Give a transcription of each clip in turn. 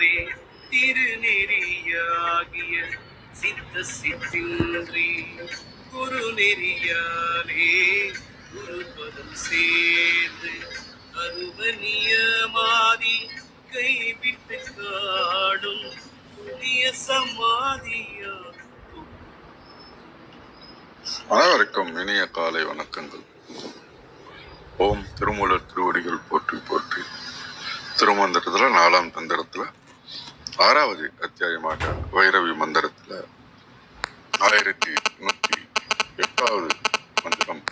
ஒன்றே திருநெறியாகிய சித்த சித்தின்றி குரு நெறியாலே குருபதம் சேர்ந்து அருவனியமாதி கைவிட்டு காடும் புதிய சமாதியா. அனைவருக்கும் இனிய காலை வணக்கங்கள். ஓம் திருமூலர் திருவடிகள் போற்றி போற்றி. திருமந்திரத்துல 4ஆம் தந்திரத்துல 6வது அத்தியாயமாக வைரவி மந்திரத்துல 1108வது மந்திரம்,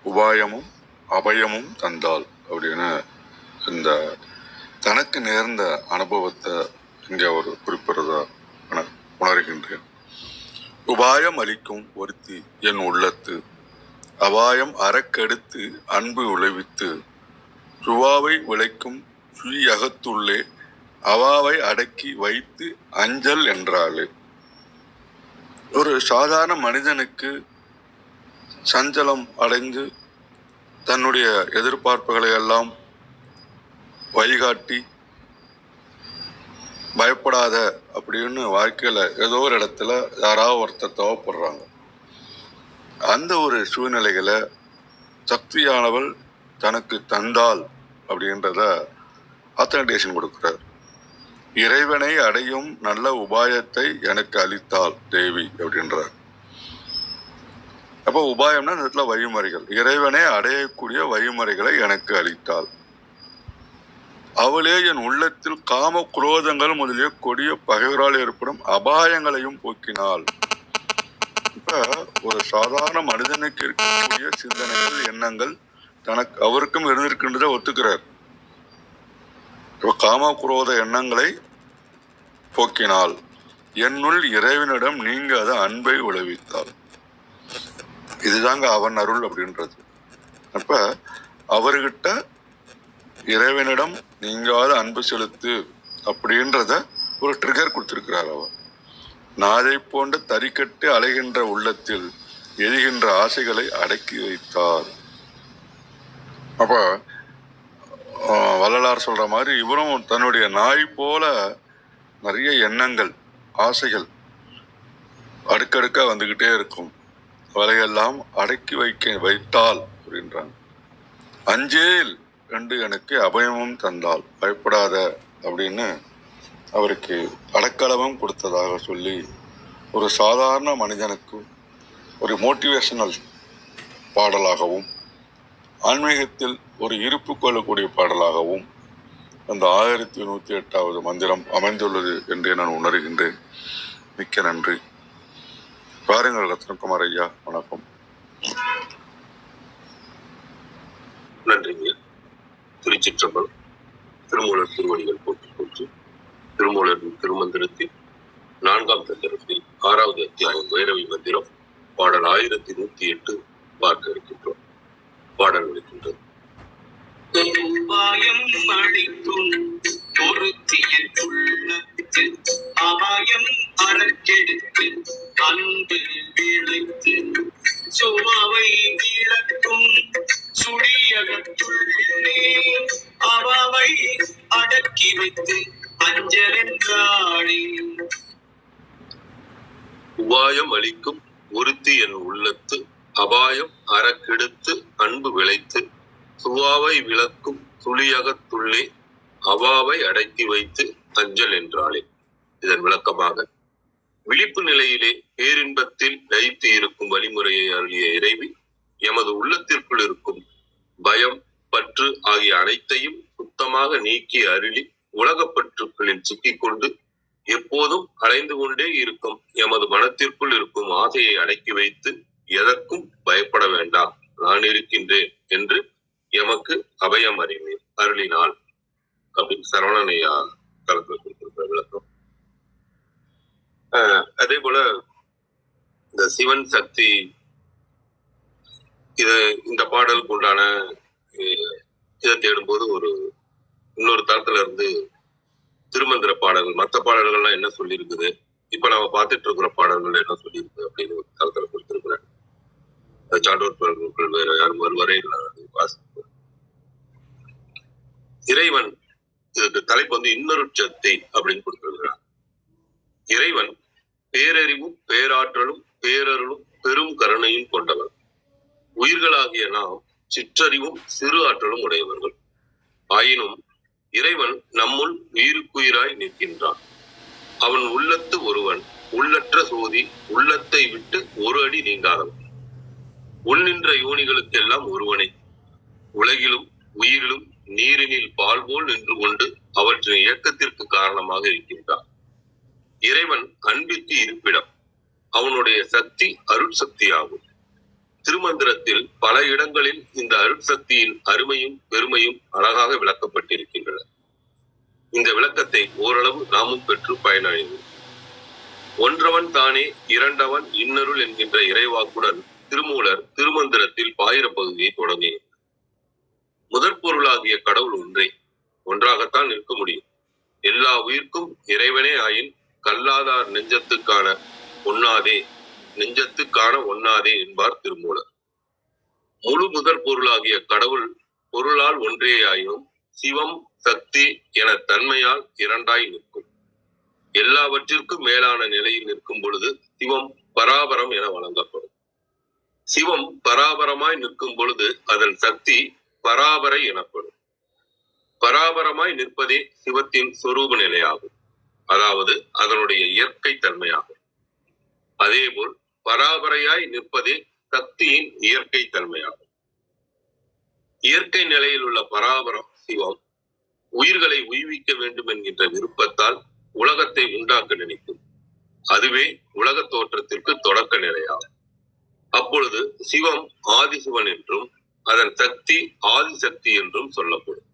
உபாயமும் அபயமும் தந்தால் அப்படின்னு இந்த தனக்கு நேர்ந்த அனுபவத்தை இங்க ஒரு குறிப்பிடுறதா உணர்கின்றேன். உபாயம் அளிக்கும் ஒருத்தி என் உள்ளத்து, அபாயம் அறக்கெடுத்து அன்பு விளைவித்து, சுவாவை விளைக்கும் சுயகத்துள்ளே அவாவை அடக்கி வைத்து அஞ்சல் என்றாளே. ஒரு சாதாரண மனிதனுக்கு சஞ்சலம் அடைந்து தன்னுடைய எதிர்பார்ப்புகளை எல்லாம் வழிகாட்டி பயப்படாத அப்படின்னு வாழ்க்கையில ஏதோ ஒரு இடத்துல யாராவது ஒருத்தர் தேவைப்படுறாங்க. அந்த ஒரு சூழ்நிலைகளை சக்தியானவள் தனக்கு தந்தாள் அப்படின்றத ஆத்தன்டேஷன் கொடுக்கிறார். இறைவனை அடையும் நல்ல உபாயத்தை எனக்கு அளித்தாள் தேவி அப்படின்றார். அப்போ உபாயம்னா இந்த இடத்துல வழிமுறைகள், இறைவனை அடையக்கூடிய வழிமுறைகளை எனக்கு அளித்தாள். அவளே என் உள்ளத்தில் காம குரோதங்கள் முதலிய கொடிய பகைவரால் ஏற்படும் அபாயங்களையும் போக்கினாள். இப்ப ஒரு சாதாரண மனிதனுக்கு இருக்கக்கூடிய சிந்தனைகள், எண்ணங்கள் தனக்கு அவருக்கும் இருந்திருக்கின்றதை ஒத்துக்கிறார். இப்ப காம குரோத எண்ணங்களை போக்கினாள். என்னுள் இறைவனிடம் நீங்காத அன்பை விளைவித்தாள். இதுதாங்க அவன் அருள் அப்படின்றது. அப்ப அவர்கிட்ட இறைவனிடம் நீங்காத அன்பு செலுத்து அப்படின்றத ஒரு ட்ரிகர் கொடுத்திருக்கிறார். அவர் நாதை போன்ற தறிக்கட்டு அலைகின்ற உள்ளத்தில் எரிகின்ற ஆசைகளை அடக்கி வைத்தார். அப்ப வள்ளலார் சொல்ற மாதிரி இவரும் தன்னுடைய நாய் போல நிறைய எண்ணங்கள், ஆசைகள் அடுக்கடுக்கா வந்துகிட்டே இருக்கும். வலையெல்லாம் அடக்கி வைத்தால் அப்படின்றாங்க. அஞ்சேல் என்று எனக்கு அபயமும் தந்தால், பயப்படாத அப்படின்னு அவருக்கு அடக்கலமும் கொடுத்ததாக சொல்லி ஒரு சாதாரண மனிதனுக்கு ஒரு மோட்டிவேஷனல் பாடலாகவும் ஆன்மீகத்தில் ஒரு இருப்பு கொள்ளக்கூடிய பாடலாகவும் அந்த 1108வது மந்திரம் அமைந்துள்ளது என்று நான் உணர்கின்றேன். மிக்க நன்றி. பாருங்கள் ரத்னகுமார் ஐயா, வணக்கம். நன்றிங்க. திருச்சிற்றம்பலம். திருமூலர் திருவடிகள் போற்றி போற்றி. திருமூலர் திருமந்திரத்தில் 4ஆம் தந்திரத்தில் 6வது அத்தியாயம் வைரவி மந்திரம் பாடல் 1108 பார்க்க இருக்கின்றோம். பாடல் இருக்கின்றது. உபாயம் அளிக்கும் ஒருத்தியின் உள்ளத்து, அபாயம் அறக்கெடுத்து அன்பு விளைத்து, சுவாவை விளக்கும் சுழியகத்துள்ளே அவாவை அடக்கி வைத்து அஞ்சல் என்றாளே. உபாயம் அளிக்கும் ஒருத்தி என் உள்ளத்து, அபாயம் அறக்கெடுத்து அன்பு விளைத்து, சுவாவை விளக்கும் சுழியகத்துள்ளே அவாவை அடக்கி வைத்து அஞ்சல் என்றாளே. இதன் விளக்கமாக, விழிப்பு நிலையிலே பேரின்பத்தில் லயித்து இருக்கும் வழிமுறையை அருளிய இறைவி எமது உள்ளத்திற்குள் இருக்கும் பயம், பற்று ஆகிய அனைத்தையும் சுத்தமாக நீக்கி அருளி உலகப்பற்றுக்களில் சிக்கிக்கொண்டு எப்போதும் அலைந்து கொண்டே இருக்கும் எமது மனத்திற்குள் இருக்கும் ஆசையை அடக்கி வைத்து எதற்கும் பயப்பட வேண்டாம், நான் இருக்கின்றேன் என்று எமக்கு அபயம் அருளினாள் அப்படின்னு சரவணனையா கலந்து கொடுத்திருக்கிற விளக்கம். அதே போல இந்த சிவன் சக்தி இந்த பாடலுக்கு உண்டான இதை தேடும்போது இன்னொரு தளத்துல இருந்து திருமந்திர பாடல்கள், மற்ற பாடல்கள்லாம் என்ன சொல்லி இருக்குது, இப்ப நம்ம பார்த்துட்டு இருக்கிற பாடல்கள் என்ன சொல்லி இருக்கு அப்படின்னு ஒரு தளத்துல கொடுத்திருக்கிறேன். சான்றோர் வேற யாரும் வருவரே வாசிப்பு. இறைவன் இதுக்கு தலைப்பு வந்து இன்னொருட்சத்தை அப்படின்னு கொடுத்திருக்கிறார். இறைவன் பேரறிவும் பேராற்றலும் பேரருளும் பெரும் கருணையும் கொண்டவர். உயிர்களாகிய நாம் சிற்றறிவும் சிறு ஆற்றலும் உடையவர்கள். ஆயினும் இறைவன் நம்முள் உயிருக்குயிராய் நிற்கின்றான். அவன் உள்ளத்து ஒருவன், உள்ளற்ற சோதி, உள்ளத்தை விட்டு ஒரு அடி நீங்காதவன். உள்நின்ற யோனிகளுக்கெல்லாம் ஒருவனை, உலகிலும் உயிரிலும் நீரினில் பால் போல் நின்று கொண்டு அவற்றின் இயக்கத்திற்கு காரணமாக இருக்கின்றான். இறைவன் அன்பிற்கு இருப்பிடம். அவனுடைய சக்தி அருட்சக்தியாகும். திருமந்திரத்தில் பல இடங்களில் இந்த அருட்சக்தியின் அருமையும் பெருமையும் அழகாக விளக்கப்பட்டிருக்கின்றன. இந்த விளக்கத்தை ஓரளவு நாமும் பெற்று பயனடைவோம். ஒன்றவன் தானே இரண்டவன் இன்னருள் என்கின்ற இறைவாக்குடன் திருமூலர் திருமந்திரத்தில் பாயிர பகுதியை தொடங்கினார். முதற் பொருளாகிய கடவுள் ஒன்றே, ஒன்றாகத்தான் நிற்க முடியும். எல்லா உயிர்க்கும் இறைவனே ஆயின் கல்லாதார் நெஞ்சத்துக்கான ஒண்ணாதே, நெஞ்சத்துக்கான ஒண்ணாதே என்பார் திருமூலர். முழு முதற் பொருளாகிய கடவுள் பொருளால் ஒன்றே ஆயினும் சிவம் சக்தி என தன்மையால் இரண்டாய் நிற்கும். எல்லாவற்றிற்கும் மேலான நிலையில் நிற்கும் பொழுது சிவம் பராபரம் என வழங்கப்படும். சிவம் பராபரமாய் நிற்கும் பொழுது அதன் சக்தி பராபரை எனப்படும். பராபரமாய் நிற்பதே சிவத்தின் சொரூப நிலையாகும், அதாவது அதனுடைய இயற்கை தன்மையாகும். அதேபோல் பராபரையாய் நிற்பதே சக்தியின் இயற்கை தன்மையாகும். இயற்கை நிலையில் உள்ள பராபரம் சிவம் உயிர்களை உய்விக்க வேண்டும் என்கின்ற விருப்பத்தால் உலகத்தை உண்டாக்க நினைக்கும். அதுவே உலக தோற்றத்திற்கு தொடக்க நிலையாகும். அப்பொழுது சிவம் ஆதிசிவன் என்றும் அதன் சக்தி ஆதிசக்தி என்றும் சொல்லப்படும்.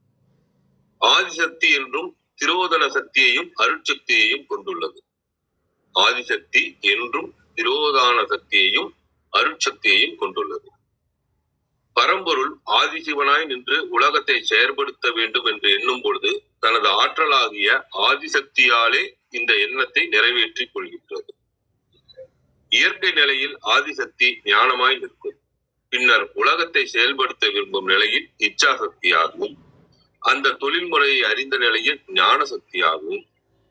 ஆதிசக்தி என்றும் திரோதன சக்தியையும் அருட்சக்தியையும் கொண்டுள்ளது. ஆதிசக்தி என்றும் திரோதான சக்தியையும் அருட்சக்தியையும் கொண்டுள்ளது. பரம்பொருள் ஆதிசிவனாய் நின்று உலகத்தை செயற்படுத்த வேண்டும் என்று எண்ணும் பொழுது தனது ஆற்றலாகிய ஆதிசக்தியாலே இந்த எண்ணத்தை நிறைவேற்றிக் கொள்கின்றது. இயற்கை நிலையில் ஆதிசக்தி ஞானமாய் நிற்கும். பின்னர் உலகத்தை செயல்படுத்த விரும்பும் நிலையில் இச்சா சக்தியாகவும், அந்த தொழில்முறையை அறிந்த நிலையில் ஞான சக்தியாகவும்,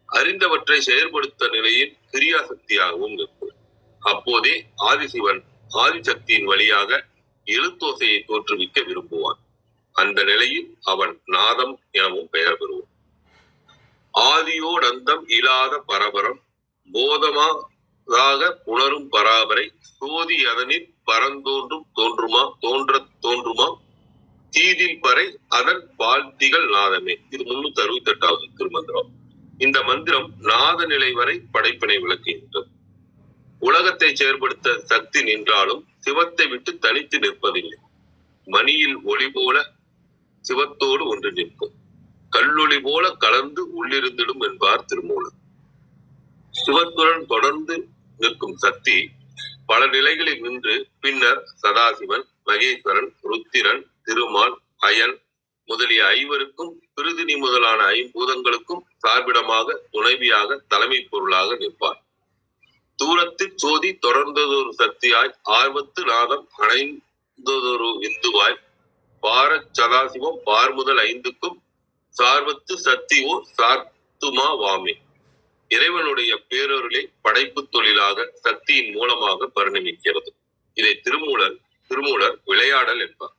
அறிந்தவற்றை செயற்படுத்த நிலையில் கிரியா சக்தியாகவும் நிற்கும். அப்போதே ஆதிசிவன் ஆதிசக்தியின் வழியாக எழுத்தோசையை தோற்றுவிக்க விரும்புவான். அந்த நிலையில் அவன் நாதம் எனவும் பெயர் பெறுவான். ஆதியோடந்தம் இல்லாத பரபரம் போதமாக புணரும் பராபரை சோதி அதனில் பரந்தோன்றும் தோன்றுமா தோன்றுமா தீதில் பறை அதன் வாழ்த்திகள் நாதமே. இது 368வது திருமந்திரம். இந்த மந்திரம் நாத நிலை வரை படைப்பினை விளக்குகின்றது. உலகத்தை செயற்படுத்த சக்தி நின்றாலும் சிவத்தை விட்டு தனித்து நிற்பதில்லை. மணியில் ஒளி போல சிவத்தோடு ஒன்று நிற்கும். கல்லொளி போல கலந்து உள்ளிருந்திடும் என்பார் திருமூலர். சிவத்துடன் தொடர்ந்து நிற்கும் சக்தி பல நிலைகளில் நின்று பின்னர் சதாசிவன், மகேஸ்வரன், ருத்திரன், திருமால், அயன் முதலிய ஐவருக்கும் பிருதினி முதலான ஐம்பூதங்களுக்கும் சார்பிடமாக துணைவியாக தலைமை பொருளாக நிற்பார். தூரத்து சோதி தொடர்ந்ததொரு சக்தியாய் ஆர்வத்து நாதம் அணைந்ததொரு இந்துவாய் பாரச் சதாசிவம் பார்முதல் ஐந்துக்கும் சார்வத்து சக்தியோ சார்த்துமா வாமே. இறைவனுடைய பேரொருளை படைப்பு தொழிலாக சக்தியின் மூலமாக பரிணமிக்கிறது. இதை திருமூலர் விளையாடல் என்பார்.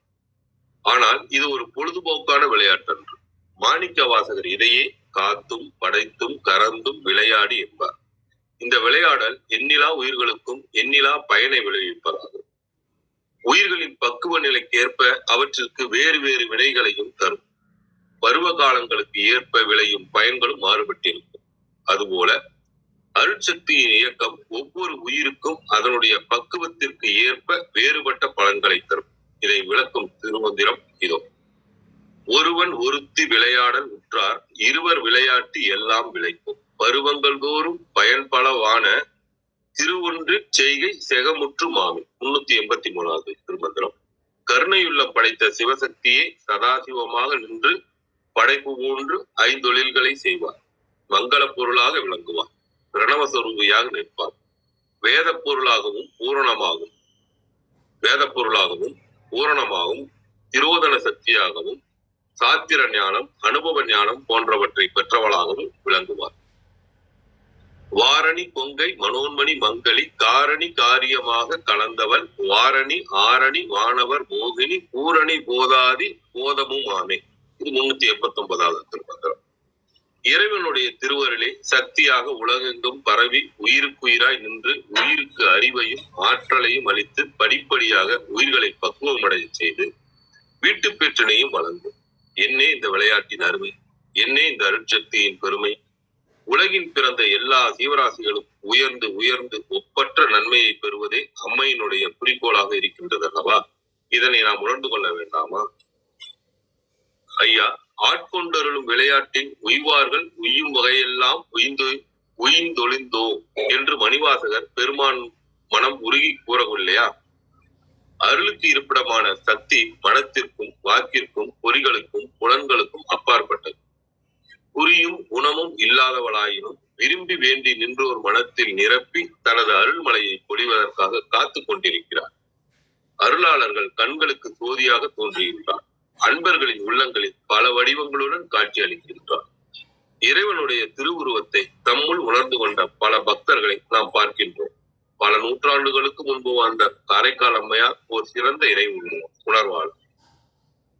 ஆனால் இது ஒரு பொழுதுபோக்கான விளையாட்டன்று. மாணிக்க வாசகர் இதையே காத்தும் படைத்தும் கறந்தும் விளையாடி என்பார். இந்த விளையாடல் எண்ணிலா உயிர்களுக்கும் எண்ணிலா பயனை விளைவிப்பதாகும். உயிர்களின் பக்குவ நிலைக்கு ஏற்ப அவற்றிற்கு வேறு வேறு வினைகளையும் தரும். பருவ காலங்களுக்கு ஏற்ப விளையும் பயன்களும் மாறுபட்டிருக்கும். அதுபோல அருட்சக்தியின் இயக்கம் ஒவ்வொரு உயிருக்கும் அதனுடைய பக்குவத்திற்கு ஏற்ப வேறுபட்ட பலன்களை தரும். இதை விளக்கும் திருமந்திரம் இதோ. ஒருவன் ஒருத்தி விளையாடல் உற்றார் இருவர் விளையாட்டு எல்லாம் விளைக்கும். பருவங்கள் தோறும் பயன்பளவான திருவொன்று செய்கை செகமுற்று மாமி. 383வது திருமந்திரம். கருணையுள்ளம் படைத்த சிவசக்தியே சதாசிவமாக நின்று படைப்பு போன்று ஐந்தொழில்களை செய்வார். மங்கள பொருளாக விளங்குவார். பிரணவஸ்வரூபியாக நிற்பார். வேத பொருளாகவும் பூரணமாகவும் திரோதன சக்தியாகவும் சாத்திர ஞானம், அனுபவ ஞானம் போன்றவற்றை பெற்றவளாகவும் விளங்குவார். வாரணி கொங்கை மனோன்மணி மங்களி காரணி காரியமாக கலந்தவள் வாரணி ஆரணி வானவர் மோகினி பூரணி போதாதி போதமும் ஆமே. இது 389வது திருமந்திரம். இறைவனுடைய திருவருளே சக்தியாக உலகெங்கும் பரவி உயிருக்குயிராய் நின்று உயிருக்கு அறிவையும் ஆற்றலையும் அளித்து படிப்படியாக உயிர்களை பக்குவமடைய செய்து வீட்டு பெற்றனையும் வழங்கும். என்னே இந்த விளையாட்டின் அருமை, என்னே இந்த அருட்சக்தியின் பெருமை. உலகில் பிறந்த எல்லா ஜீவராசிகளும் உயர்ந்து உயர்ந்து ஒப்பற்ற நன்மையை பெறுவதே அம்மையினுடைய குறிக்கோளாக இருக்கின்றது அல்லவா? இதனை நாம் உணர்ந்து கொள்ள வேண்டாமா? ஐயா, ஆட்கொண்டருளும் விளையாட்டில் உய்வார்கள் உய்யும் வகையெல்லாம் உயிர்ந்தொழிந்தோ என்று மணிவாசகர் பெருமான் மனம் உருகி கூறவில்லையா? அருளுக்கு இருப்பிடமான சக்தி மனத்திற்கும் வாக்கிற்கும் பொறிகளுக்கும் புலன்களுக்கும் அப்பாற்பட்டது. குறியும் குணமும் இல்லாதவளாயினும் விரும்பி வேண்டி நின்றோர் மனத்தில் நிரப்பி தனது அருள்மலையை பொழிவதற்காக காத்து கொண்டிருக்கிறார். அருளாளர்கள் கண்களுக்கு சோதியாக தோன்றியிருக்கிறார். அன்பர்களின் உள்ளங்களில் பல வடிவங்களுடன் காட்சி அளிக்கின்றார். இறைவனுடைய திருவுருவத்தை தம்முள் உணர்ந்து கொண்ட பல பக்தர்களை நாம் பார்க்கின்றோம். பல நூற்றாண்டுகளுக்கு முன்பு வாழ்ந்த காரைக்கால் அம்மையார் ஒரு சிறந்த இறை உணர்வாளர்.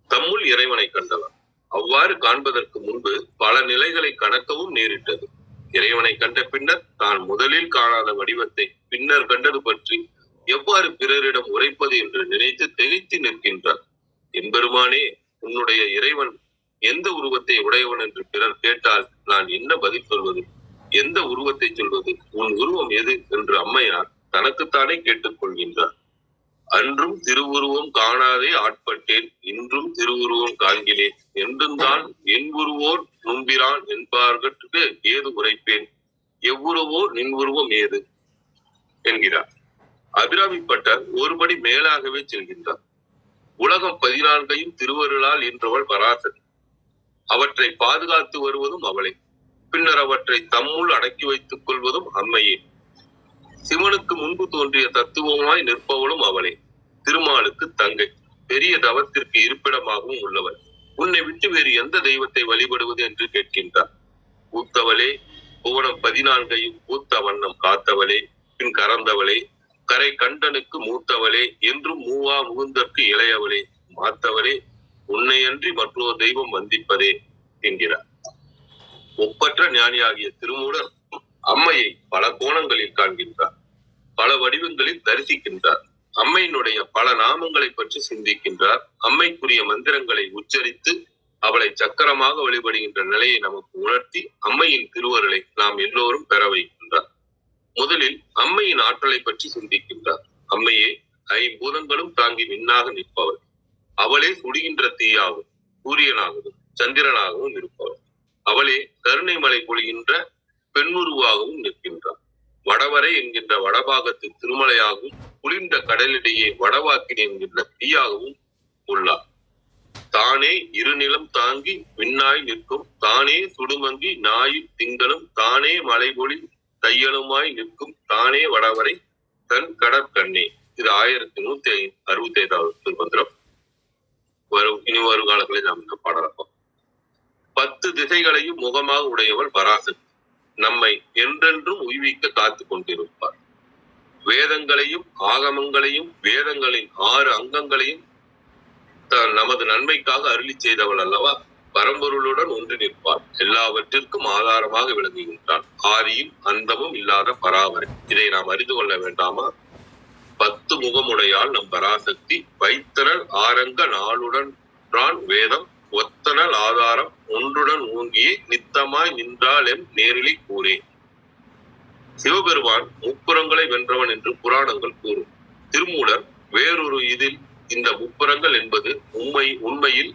தம்முள் இறைவனை கண்டவர். அவ்வாறு காண்பதற்கு முன்பு பல நிலைகளை கடக்கவும் நேரிட்டது. இறைவனை கண்ட பின்னர் தான் முதலில் காணாத வடிவத்தை பின்னர் கண்டது பற்றி எவ்வாறு பிறரிடம் உரைப்பது என்று நினைத்து திகைத்து நிற்கின்றார். எம்பெருமானே, உன்னுடைய இறைவன் எந்த உருவத்தை உடையவன் என்று பிறர் கேட்டால் நான் என்ன பதில் சொல்வது? எந்த உருவத்தை சொல்வது? உன் உருவம் எது என்று அம்மையார் தனக்குத்தானே கேட்டுக் கொள்கின்றார். அன்றும் திருவுருவம் காணாதே ஆட்பட்டேன், இன்றும் திருவுருவம் காண்கிறேன் என்றும்தான் என் உருவோர் நும்பிரான் என்பார்கட்கு ஏது உரைப்பேன், எவ்வுருவோ நின் உருவம் ஏது என்கிறார். அபிராமிப்பட்டர் ஒருபடி மேலாகவே செல்கின்றார். உலகம் 14ஐயும் திருவருளால் ஈன்றவள் பராசக்தி. அவற்றை பாதுகாத்து வருவதும் அவளே. பின்னர் அவற்றை தம்முள் அடக்கி வைத்துக் கொள்வதும் அம்மையே. சிவனுக்கு முன்பு தோன்றிய தத்துவமாய் நிற்பவளும் அவளே. திருமாலுக்கு தங்கை, பெரிய தவத்திற்கு இருப்பிடமாகவும் உள்ளவள். உன்னை விட்டு வேறு எந்த தெய்வத்தை வழிபடுவது என்று கேட்கின்றார். பூத்தவளே, புவனம் 14ஐயும் பூத்த வண்ணம் காத்தவளே, பின் கறந்தவளே, கரை கண்டனுக்கு மூத்தவளே, என்றும் மூவா முகுந்தற்கு இளையவளே, மாத்தவளே, உன்னையன்றி மற்றொரு தெய்வம் வந்திப்பதே என்கிறார். ஒப்பற்ற ஞானியாகிய திருமூலர் அம்மையை பல கோணங்களில் காண்கின்றார். பல வடிவங்களில் தரிசிக்கின்றார். அம்மையினுடைய பல நாமங்களை பற்றி சிந்திக்கின்றார். அம்மைக்குரிய மந்திரங்களை உச்சரித்து அவளை சக்கரமாக வழிபடுகின்ற நிலையை நமக்கு உணர்த்தி அம்மையின் திருவருளை நாம் எல்லோரும் பெற வைக்கின்றார். முதலில் அம்மையின் ஆற்றலை பற்றி சிந்திக்கின்றார். அம்மையே ஐம்பூதங்களும் தாங்கி விண்ணாக நிற்பவள். அவளே சுடுகின்ற தீயாகவும் சூரியனாகவும் சந்திரனாகவும் இருப்பவள். அவளே கருணை மலை பொழிகின்ற பெண்ணுருவாகவும் நிற்கின்றார். வடவரை என்கின்ற வடபாகத்து திருமலையாகவும் குளிர்ந்த கடலிடையே வடவாக்கினி என்கின்ற தீயாகவும் உள்ளார். தானே இருநிலம் தாங்கி விண்ணாய் நிற்கும், தானே சுடுமங்கி ஞாயிற் திங்களும், தானே மலைபொழி தையலுமாய் நிற்கும், தானே வடவரை தன் கடற்கண்ணே. இது 1165வது திருமந்திரம். இனி வரும் காலங்களில் நாம் இந்த பாடலாம். 10 திசைகளையும் முகமாக உடையவர் பராசக்தி. நம்மை என்றென்றும் உய்விக்க காத்து கொண்டிருப்பார். வேதங்களையும் ஆகமங்களையும் வேதங்களின் 6 அங்கங்களையும் நமது நன்மைக்காக அருளி செய்தவள் அல்லவா? பரம்பொருளுடன் ஒன்று நிற்பார். எல்லாவற்றிற்கும் ஆதாரமாக விளங்குகின்றான். ஆதியும் அந்தமும் இல்லாத பராவரை. இதை நாம் அறிந்து கொள்ள வேண்டாமா? 10 முகமுடையால் நம் பராசக்தி வைத்தனல் ஆரங்க நாளுடன் வேதம் ஒத்தனல் ஆதாரம் ஒன்றுடன் ஓங்கியே நித்தமாய் நின்றால் எம் நேரிலை கூறே. சிவபெருமான் முப்புறங்களை வென்றவன் என்று புராணங்கள் கூறும். திருமூலர் வேறொரு இதில் இந்த முப்புறங்கள் என்பது உண்மையில்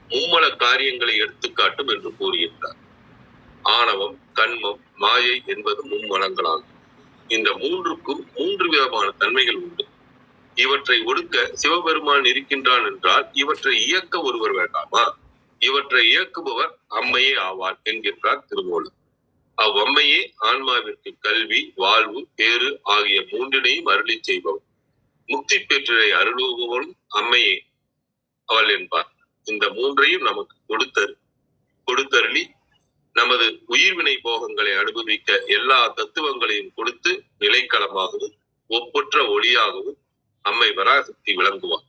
மும்மல காரியங்களை எடுத்துக்காட்டும் என்று கூறுகின்றார். ஆணவம், கண்மம், மாயை என்பது மும்மலங்களாகும். இந்த 3க்கும் 3 விதமான தன்மைகள் உண்டு. இவற்றை ஒடுக்க சிவபெருமான் இருக்கின்றான் என்றால் இவற்றை இயக்க ஒருவர் வேண்டாமா? இவற்றை இயக்குபவர் அம்மையே ஆவார் என்கின்றார் திருமூலர். அவ்வம்மையே ஆன்மாவிற்கு கல்வி, வாழ்வு, பேறு ஆகிய 3னையும் அருளி செய்பவர். முக்தி பெற்றதை அருளுபவரும் அம்மையே அவள் என்பார். இந்த 3ஐயும் நமக்கு கொடுத்தருளி நமது உயிர்வினை போகங்களை அனுபவிக்க எல்லா தத்துவங்களையும் கொடுத்து நிலைக்களமாகவும் ஒப்பற்ற ஒளியாகவும் அம்மை பராசக்தி விளங்குவார்.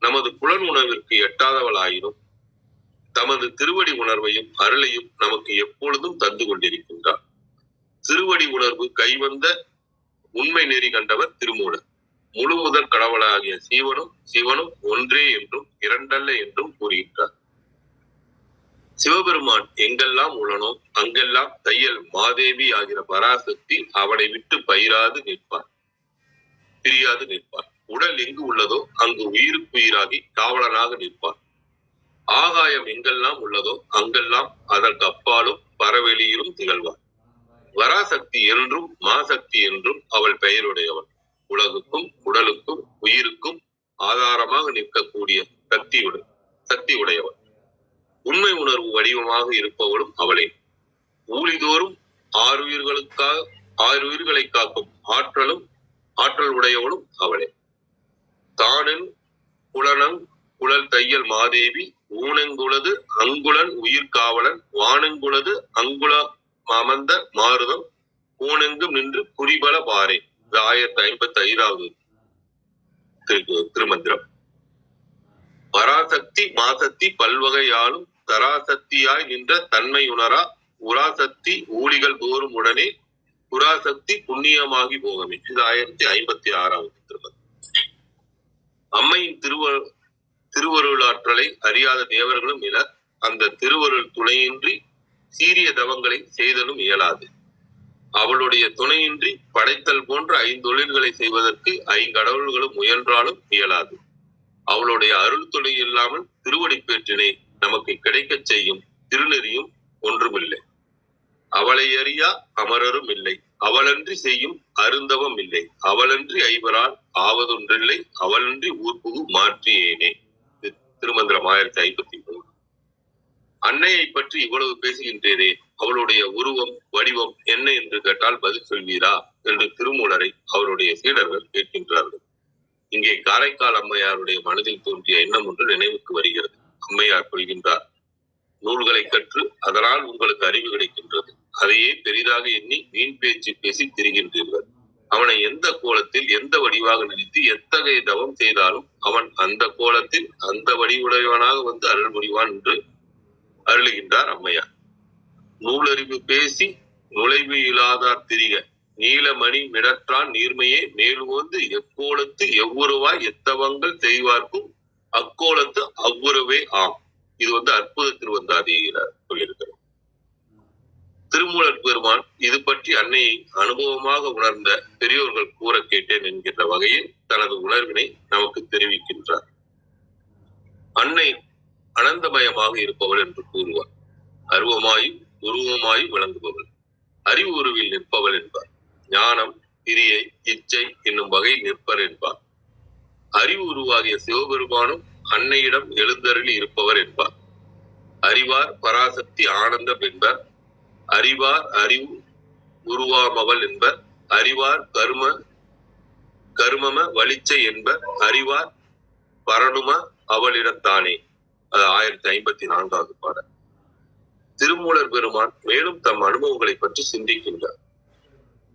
நமது புலன் உணர்விற்கு எட்டாதவளாயினும் தமது திருவடி உணர்வையும் அருளையும் நமக்கு எப்பொழுதும் தந்து கொண்டிருக்கின்றார். திருவடி உணர்வு கைவந்த உண்மை நெறி கண்டவர் திருமூலர். முழு முதற் கடவுளாகிய சிவனும் ஒன்றே என்றும் இரண்டல்ல என்றும் கூறுகின்றார். சிவபெருமான் எங்கெல்லாம் உள்ளனோ அங்கெல்லாம் தையல் மாதேவி ஆகிற பராசக்தி அவனை விட்டு பிரியாது நிற்பார். உடல் எங்கு உள்ளதோ அங்கு உயிருக்கு உயிராகி காவலனாக நிற்பார். ஆகாயம் எங்கெல்லாம் உள்ளதோ அங்கெல்லாம் அதற்கு அப்பாலும் பரவெளியிலும் திகழ்வார். வராசக்தி என்றும் மாசக்தி என்றும் அவள் பெயருடையவள். உலகுக்கும் உடலுக்கும் உயிருக்கும் ஆதாரமாக நிற்கக்கூடிய சக்தி உடையவள். உண்மை உணர்வு வடிவமாக இருப்பவளும் அவளே. ஊழிதோறும் ஆறு உயிர்களை காக்கும் ஆற்றல் உடையவளும் அவளே. தானன் புலனங் குழல் தையல் மாதேவி ஊனங்குளது அங்குலன் உயிர்காவலன் வானங்குளது அங்குல அமர்ந்த மாருதம் ஊனெங்கும் நின்று குறிபல பாரே. 1055வது திருமந்திரம். பராசக்தி மாசக்தி பல்வகையாலும் தராசக்தியாய் நின்ற தன்மை உணரா உராசக்தி ஊழிகள் தோறும் உடனே புராசக்தி புண்ணியமாகி போகமே. 1056வது திருமந்திரம். அம்மையின் திருவருளாற்றலை அறியாத தேவர்களும் இலர். அந்த திருவருள் துணையின்றி சீரிய தவங்களை செய்தலும் இயலாது. அவளுடைய துணையின்றி படைத்தல் போன்ற 5 தொழில்களை செய்வதற்கு 5 கடவுள்களும் முயன்றாலும் இயலாது. அவளுடைய அருள் துணை இல்லாமல் திருவடிப்பேற்றினை நமக்கு கிடைக்க செய்யும் திருநெறியும் ஒன்றுமில்லை. அவளை அறியா அமரரும் இல்லை. அவளன்றி செய்யும் அருந்தவம் இல்லை. அவளன்றி ஐவரால் ஆவதொன்றில்லை. அவளன்றி ஊர்புகு மாற்றியேனே. திருமந்திரம் 1053. அன்னையை பற்றி இவ்வளவு பேசுகின்றேனே, அவளுடைய உருவம் வடிவம் என்ன என்று கேட்டால் பதில் சொல்வீரா என்று திருமூலரை அவருடைய சீடர்கள் கேட்கின்றார்கள். இங்கே காரைக்கால் அம்மையாருடைய மனதில் தோன்றிய எண்ணம் ஒன்று நினைவுக்கு வருகிறது. அம்மையார் கொள்கின்றார், நூல்களை கற்று அதனால் உங்களுக்கு அறிவு கிடைக்கின்றது. அதையே பெரிதாக எண்ணி வீண் பேச்சு பேசி திரிகின்றீர்கள். அவனை எந்த கோலத்தில் எந்த வடிவாக நினைத்து எத்தகைய தவம் செய்தாலும் அவன் அந்த கோலத்தில் அந்த வடிவுடையவனாக வந்து அருள் புரிவான் என்று அருளுகின்றார் அம்மையார். நூலறிவு பேசி நுழைவு இல்லாதார் திரிக நீலமணி மிடற்றான் நீர்மையே மேலுவோந்து எக்கோலத்து எவ்வுருவாய் எத்தவங்கள் செய்வார்க்கும் அக்கோலத்து அவ்வுருவே ஆம். இது அற்புத திருவந்தாதியினர் சொல்லியிருக்கிறார். திருமூலர் பெருமான் இது பற்றி அன்னையை அனுபவமாக உணர்ந்த பெரியோர்கள் கூற கேட்டேன் என்கின்ற வகையில் தனது உணர்வினை நமக்கு தெரிவிக்கின்றார். அன்னை அனந்தமயமாக இருப்பவள் என்று கூறுவார். அருவமாயும் உருவமாயும் விளங்குபவள், அறிவு உருவில் நிற்பவள் என்பார். ஞானம் கிரியை இச்சை என்னும் வகையில் நிற்பர் என்பார். அறிவு உருவாகிய சிவபெருமானும் அன்னையிடம் எழுந்தருளி இருப்பவர் என்பார். அறிவார் பராசக்தி ஆனந்தம் என்பர். அறிவார் அறிவு உருவாமவள் என்பர். அறிவார் கருமம வலிச்சை என்பர். அறிவார் பரணும அவளிடத்தானே. அது 1054வது பாடல். திருமூலர் பெருமான் மேலும் தம் அனுபவங்களை பற்றி சிந்திக்கின்றார்.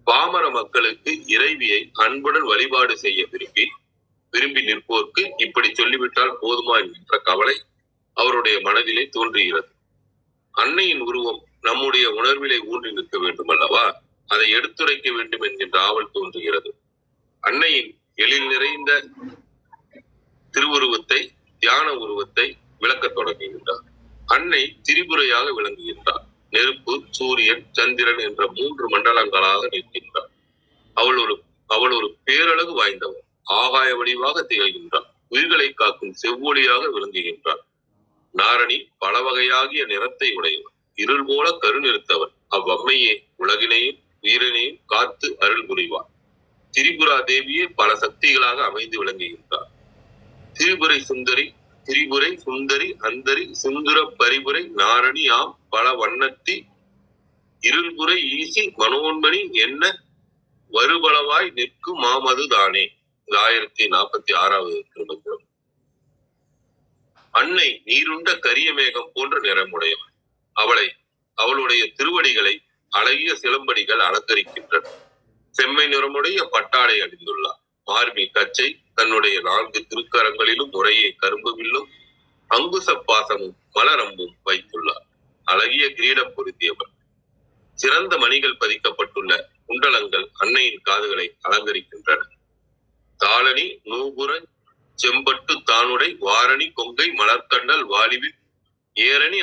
பாமர மக்களுக்கு இறைவியை அன்புடன் வழிபாடு செய்ய விரும்பி நிற்போர்க்கு இப்படி சொல்லிவிட்டால் போதுமா என்கின்ற கவலை அவருடைய மனதிலே தோன்றுகிறது. அன்னையின் உருவம் நம்முடைய உணர்விலே ஊன்றி நிற்க வேண்டும் அல்லவா? அதை எடுத்துரைக்க வேண்டும் என்கின்ற ஆவல் தோன்றுகிறது. அன்னையின் எழில் நிறைந்த திருவுருவத்தை தியான உருவத்தை விளக்கத் தொடங்குகின்றார். அன்னை திரிபுரையாக விளங்குகின்றார். நெருப்பு, சூரியன், சந்திரன் என்ற 3 மண்டலங்களாக நிற்கின்றார். அவள் ஒரு பேரழகு வாய்ந்தவர். ஆகாய வடிவாக திகழ்கின்றார். உயிர்களை காக்கும் செவ்வொளியாக விளங்குகின்றார். நாரணி பல வகையாகிய நிறத்தை உடையவர். இருள் போல கருநிறுத்தவர். அவ்வம்மையே உலகினையும் உயிரினையும் காத்து அருள் புரிவார். திரிபுரா தேவியே பல சக்திகளாக அமைந்து விளங்குகின்றார். திரிபுரை சுந்தரி அந்தரி சுந்தர பரிபுரை நாரணி ஆம் பல வண்ணத்தி இருள்புரை ஈசி மனோன்மணி என்ன வருபலவாய் நிற்கும் மாமது தானே. 1046வது திருமந்திரம். அன்னை நீருண்ட கரிய மேகம் போன்ற நிறமுடையவள். அவளுடைய திருவடிகளை அழகிய சிலம்படிகள் அலங்கரிக்கின்றன. செம்மை நிறமுடைய பட்டாடை அணிந்துள்ளார். மார்பில் கச்சை, தன்னுடைய 4 திருக்கரங்களிலும் முறையே கரும்பு வில்லும் அங்குச பாசமும் மலரம்பும் வைத்துள்ளார். அழகிய கிரீடம் பொருத்தியவர். சிறந்த மணிகள் பதிக்கப்பட்டுள்ள குண்டலங்கள் அன்னையின் காதுகளை அலங்கரிக்கின்றன. தாளணி, நூபுர, செம்பட்டு, தானுடை, வாரணி, கொங்கை, மலர்கண்டல், வாலிவில் ஏரணி,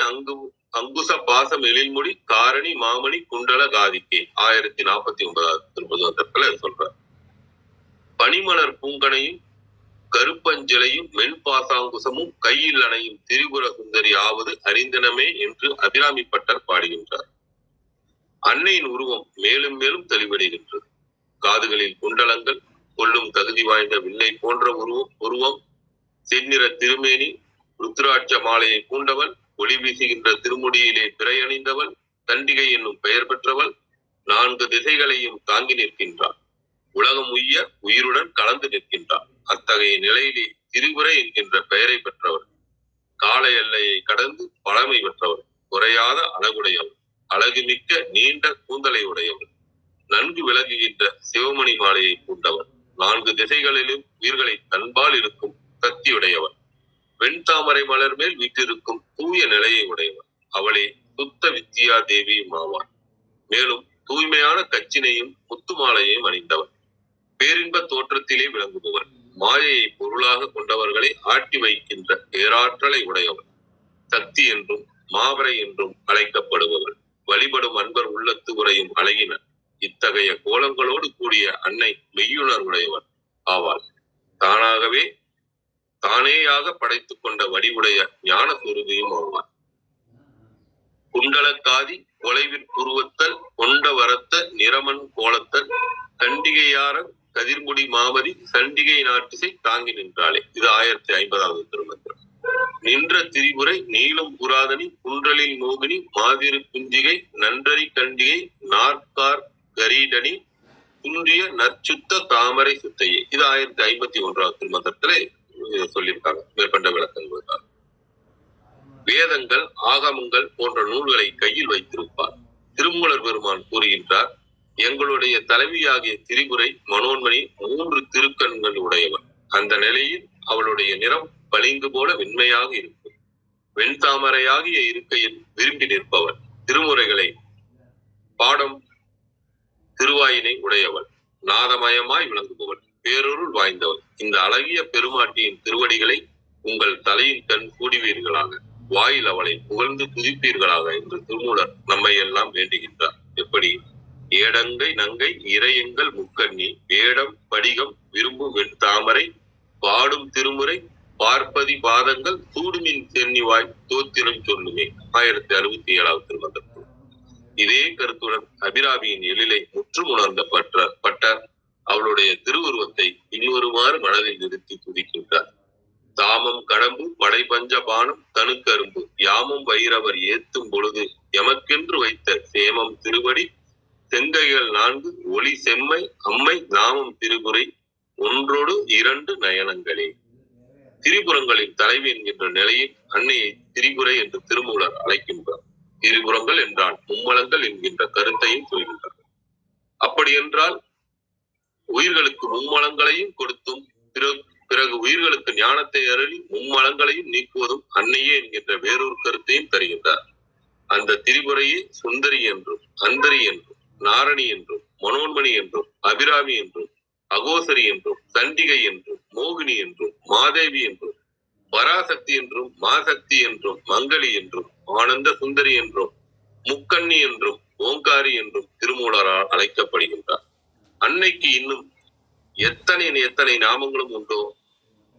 அங்குச பாசம், எழில்முடி, காரணி, மாமணி, குண்டல, காதிக்கை 1049 திருப்பதிகத்துல சொல்றார். பனிமலர் பூங்கனையும் கருப்பஞ்சலையும் மென்பாசாங்குசமும் கையில் அணையும் திரிபுர சுந்தரி ஆவது அறிந்தனமே என்று அபிராமி பட்டர் பாடுகின்றார். அன்னையின் உருவம் மேலும் மேலும் தெளிவடைகின்றது. காதுகளில் குண்டலங்கள், கொள்ளும் தகுதி வாய்ந்த வில்லை போன்ற உருவம், செந்நிற திருமேனி, ருத்ராட்ச மாலையை பூண்டவள், ஒளி வீசுகின்ற திருமுடியிலே பிறையணிந்தவள், தண்டிகை என்னும் பெயர் பெற்றவள், 4 திசைகளையும் தாங்கி நிற்கின்றாள். உலகம் உய்ய உயிருடன் கலந்து நிற்கின்றாள். அத்தகைய நிலையிலே திரிபுரை என்கின்ற பெயரை பெற்றவர். கால எல்லையை கடந்து பழமை பெற்றவர். குறையாத அழகுடையவர். அழகுமிக்க நீண்ட கூந்தலை உடையவர். நன்கு விளங்குகின்ற சிவமணி மாலையை பூண்டவர். 4 திசைகளிலும் உயிர்களை தன்பால் இருக்கும் சக்தியுடையவர். வெண்தாமரை மலர் மேல் வீற்றிருக்கும் தூய நிலையை உடையவர். அவளே சுத்த வித்யா தேவியும் ஆவார். மேலும் தூய்மையான கச்சினையும் முத்துமாலையையும் அணிந்தவர். பேரின்ப தோற்றத்திலே விளங்குபவர். மாயையை பொருளாக கொண்டவர்களை ஆட்டி வைக்கின்ற பேராற்றலை உடையவர். சக்தி என்றும் மாவரை என்றும் அழைக்கப்படுபவர். வழிபடும் அன்பர் உள்ளத்து உரையும் அழகினர். இத்தகைய கோலங்களோடு கூடிய அன்னை மெய்யுணர்வுடையவர் ஆவாள். தானேயாக படைத்துக் கொண்ட வடிவுடைய ஞான சுரூபியும் ஆவார். குண்டலக்காதி, கொலைவிற்புருவத்தல், கொண்ட வரத்த, நிறமன் கோலத்தல், கண்டிகையார, கதிர்முடி மாமதி, சண்டிகை நாட்டிசை தாங்கி நின்றாளே. இது 1050 திருமந்திரம். நின்ற திரிபுரை, நீளும் புராதனி, குன்றலில் மோகினி, மாதிரு குஞ்சிகை, நன்றரி கண்டிகை, நாற்கார் கரீடனி, குன்றிய நற்சுத்த தாமரை சுத்தையே. இது 1051 திருமந்திரத்திலே சொல்லியிருக்காங்க. மேற்கண்ட விளக்கங்கள். வேதங்கள், ஆகமங்கள் போன்ற நூல்களை கையில் வைத்திருப்பார். திருமூலர் பெருமான் கூறுகின்றார், எங்களுடைய தலைவியாகிய திரிபுரை மனோன்மணி 3 திருக்கண்கள் உடையவர். அந்த நிலையில் அவளுடைய நிறம் பளிங்கு போல வெண்மையாக இருக்கும். வெண்தாமரையாகிய இருக்கையில் விரும்பி நிற்பவர். திருமுறைகளை பாடம் திருவாயினை உடையவள். நாதமயமாய் விளங்குபவள். பேரொருள் வாய்ந்தவள். இந்த அழகிய பெருமாட்டியின் திருவடிகளை உங்கள் தலையின் கண் கூடுவீர்களாக, வாயில் அவளை புகழ்ந்து துதிப்பீர்களாக என்று திருமூலர் நம்மை எல்லாம் வேண்டுகின்றார். எப்படி? ஏடங்கை நங்கை இறையங்கள் முக்கண்ணி, வேடம் படிகம் விரும்பு வெண் தாமரை, பாடும் திருமுறை பார்ப்பதி பாதங்கள், சூடுமின் சென்னிவாய் தோத்திரம் சொல்லுமே. 1067 திருமந்திரம். இதே கருத்துடன் அபிராமியின் எழிலை முற்றும் உணர்ந்த பட்டர் அவளுடைய திருவுருவத்தை இன்னொருமாறு மனதில் நிறுத்தி துதிக்கின்றார். தாமம் கடம்பு படை பஞ்சபானம் தனுக்கரும்பு, யாமம் வைரவர் ஏத்தும் பொழுது எமக்கென்று வைத்த சேமம் திருவடி, செங்கைகள் 4 ஒளி செம்மை அம்மை நாமம் திரிபுரை, ஒன்றோடு 2 நயனங்களே. திரிபுரங்களின் தலைவி என்கின்ற நிலையில் அன்னையை திரிபுரை என்று திருமூலர் அழைக்கின்றார். திரிபுரங்கள் என்றால் மும்மலங்கள் என்கின்ற கருத்தையும் சொல்கின்றார். அப்படி என்றால் உயிர்களுக்கு மும்மலங்களையும் கொடுத்தும் பிறகு உயிர்களுக்கு ஞானத்தை அருளி மும்மலங்களையும் நீக்குவதும் அன்னையே என்கின்ற வேறொரு கருத்தையும் தருகின்றார். அந்த திரிபுரையை சுந்தரி என்றும், அந்தரி என்றும், நாரணி என்றும், மனோன்மணி என்றும், அபிராமி என்றும், அகோசரி என்றும், சண்டிகை என்றும், மோகினி என்றும், மாதேவி என்றும், பராசக்தி என்றும், மாசக்தி என்றும், மங்களி என்றும், ஆனந்த சுந்தரி என்றும், முக்கண்ணி என்றும், ஓங்காரி என்றும் திருமூலரால் அழைக்கப்படுகின்றார். அன்னைக்கு இன்னும் எத்தனை நாமங்களும் உண்டோ.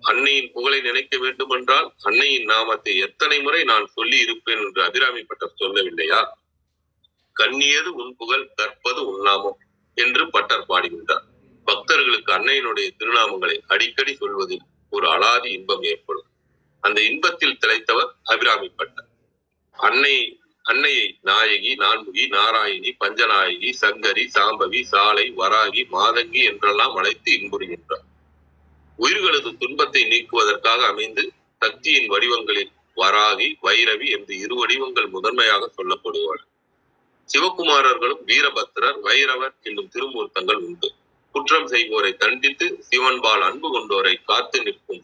அன்னையின் புகழை நினைக்க வேண்டும் என்றால் அன்னையின் நாமத்தை எத்தனை முறை நான் சொல்லி இருப்பேன் என்று அபிராமி பட்டர் சொல்லவில்லையா? கண்ணியது உன் புகழ், கற்பது உன்னாமம் என்று பட்டர் பாடுகின்றார். பக்தர்களுக்கு அன்னையினுடைய திருநாமங்களை அடிக்கடி சொல்வதில் ஒரு அலாதி இன்பம் ஏற்படும். அந்த இன்பத்தில் திளைத்தவர் அபிராமி பட்டர். அன்னையை நாயகி, நான்முகி, நாராயணி, பஞ்சநாயகி, சங்கரி, சாம்பவி, சாலை, வராகி, மாதங்கி என்றெல்லாம் அழைத்து இன்புறுகின்றார். உயிர்களது துன்பத்தை நீக்குவதற்காக அமைந்து சக்தியின் வடிவங்களில் வராகி, வைரவி என்று இரு வடிவங்கள் முதன்மையாக சொல்லப்படுவார்கள். சிவகுமாரர்களும் வீரபத்திரர், வைரவர் என்னும் திருமூர்த்தங்கள் உண்டு. குற்றம் செய்வோரை தண்டித்து சிவன்பால் அன்பு கொண்டோரை காத்து நிற்கும்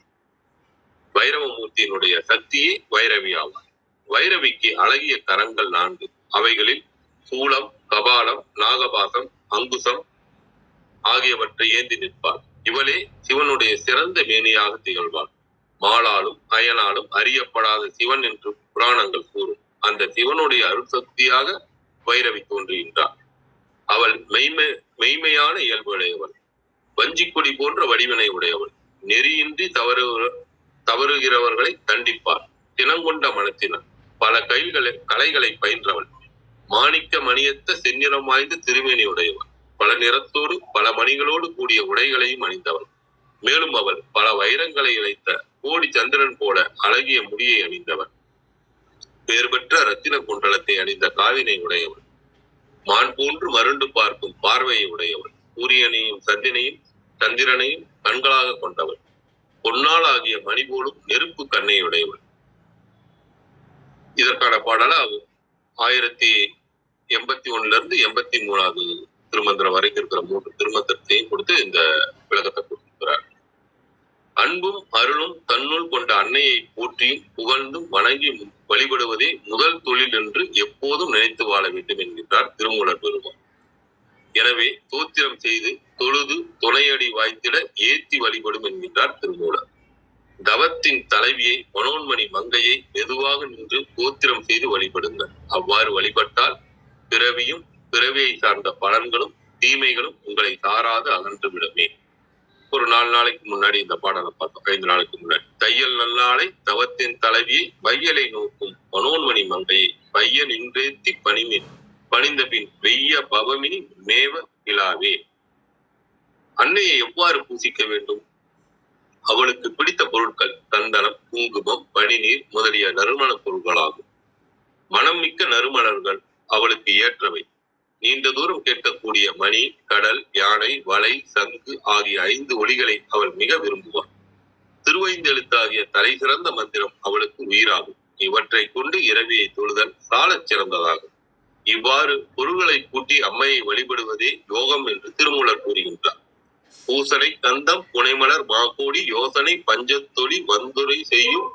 வைரவமூர்த்தியினுடைய சக்தியே வைரவி ஆவார். வைரவிக்கு அழகிய கரங்கள் 4. அவைகளில் சூலம், கபாலம், நாகபாசம், அங்குசம் ஆகியவற்றை ஏந்தி நிற்பார். இவளே சிவனுடைய சிறந்த மேனியாக திகழ்வார். மாலாலும் அயனாலும் அறியப்படாத சிவன் என்று புராணங்கள் கூறும் அந்த சிவனுடைய அருட்சக்தியாக வைரவி தோன்றுகின்றார். அவள் மெய்மையான இயல்புடையவள், வஞ்சிக்கொடி போன்ற வடிவினை உடையவள், நெறியின்றி தவறுகிறவர்களை தண்டிப்பார். தினங்கொண்ட மனத்தினர், பல கலைகளை பயின்றவள், மாணிக்க மணியத்த செந்நிறம் வாய்ந்த திருமேனி உடையவள், பல நிறத்தோடு பல மணிகளோடு கூடிய உடைகளையும் அணிந்தவள். மேலும் அவள் பல வைரங்களை இழைத்த கோடி சந்திரன் போல அழகிய முடியை அணிந்தவள், பேர் பெற்ற ரத்தின குண்டலத்தை அணிந்த காவினை உடையவள், மான் போன்று மருண்டு பார்க்கும் பார்வையை உடையவள், சூரியனையும் சந்திரனையும் கண்களாக கொண்டவள், பொன்னால் ஆகிய மணி போலும் நெருப்பு கண்ணை உடையவள். இதற்கான பாடல 1081 83 திருமந்திரம் வரைக்கும் இருக்கிற 3 திருமந்திரத்தையும் கொடுத்து இந்த விளக்கத்தை கொடுத்திருக்கிறார். அன்பும் அருளும் தன்னுள் கொண்ட அன்னையை போற்றியும் புகழ்ந்தும் வணங்கி வழிபடுவதே முதல் தொழில் என்று எப்போதும் நினைத்து வாழ வேண்டும் என்கின்றார் திருமூலர் பெருமான். எனவே தோத்திரம் செய்து தொழுது துணையடி வாய்த்திட ஏத்தி வழிபடும் என்கின்றார் திருமூலர். தவத்தின் தலைவியை மனோன்மணி மங்கையை மெதுவாக நின்று தோத்திரம் செய்து வழிபடுங்கள். அவ்வாறு வழிபட்டால் பிறவியும் பிறவியை சார்ந்த பலன்களும் தீமைகளும் உங்களை சாராது அகன்று விடுமே. ஒரு 4 நாளைக்கு முன்னாடி இந்த பாடலை பார்த்தோம். 5 நாளைக்கு முன்னாடி தையல் நல்லாளை தவத்தின் தலைவியை வையலை நோக்கும் மனோன்மணி மங்கையை பையன் இன்றேத்தி பணிந்த பின் வெய்ய பவமினி மேவ இலாவே. அன்னையை எவ்வாறு பூசிக்க வேண்டும்? அவளுக்கு பிடித்த பொருட்கள் சந்தனம், குங்குமம், பனிநீர் முதலிய நறுமண பொருட்களாகும். மனம் மிக்க நறுமணர்கள் அவளுக்கு ஏற்றவை. நீண்ட தூரம் கேட்கக்கூடிய மணி, கடல், யானை, வலை, சங்கு ஆகிய 5 ஒலிகளை அவள் மிக விரும்புவாள். திருவைந்தெழுத்தாகிய தலை சிறந்த மந்திரம் அவளுக்கு உயிராகும். இவற்றை கொண்டு இரவியை தொழுதல் சாலச் சிறந்ததாகும். இவ்வாறு பொருள்களை கூட்டி அம்மையை வழிபடுவதே யோகம் என்று திருமூலர் கூறுகின்றார். பூசனை கந்தம் புனைமலர் மாகோடி யோசனை பஞ்சத்தொழி வந்துரை செய்யும்